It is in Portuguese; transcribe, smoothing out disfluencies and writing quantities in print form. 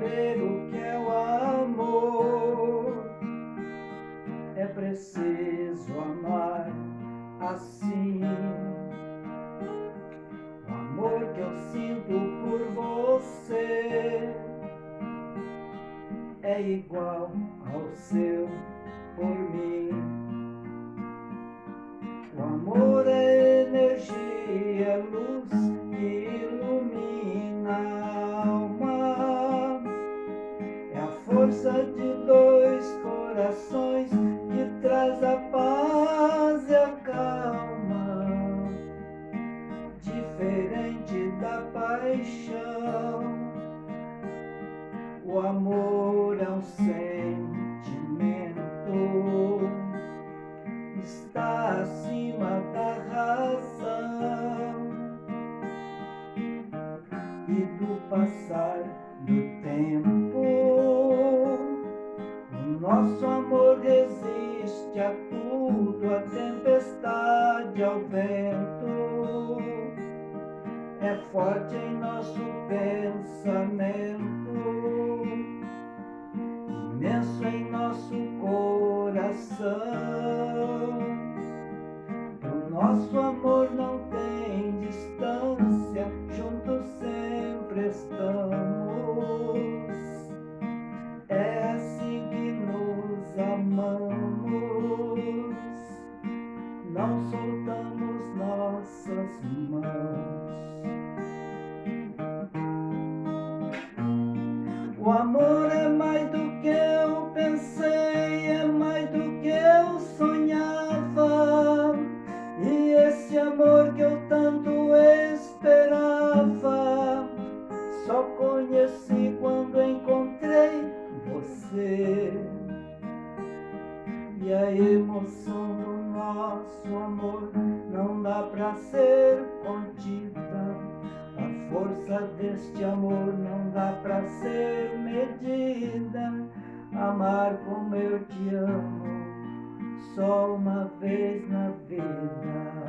saber o que é o amor. É preciso amar assim. O amor que eu sinto por você é igual ao seu por mim. O amor é energia, luz que ilumina a alma. É a força de dois corações que traz a paz e a calma. Diferente da paixão, o amor é um sentimento, está acima da razão e do passar do tempo. O nosso amor resiste a tudo, a tempestade, ao vento. É forte em nosso pensamento, imenso em nosso coração. O nosso amor não tem distância, juntos sempre estamos. É assim que nos amamos, não soltamos nossas mãos. O amor é mais do que eu pensei, é mais do que eu sonhava. E esse amor que eu tanto esperava, só conheci quando encontrei você. E a emoção do nosso amor não dá pra ser contida. A força deste amor não dá pra ser medida. Amar como eu te amo, só uma vez na vida.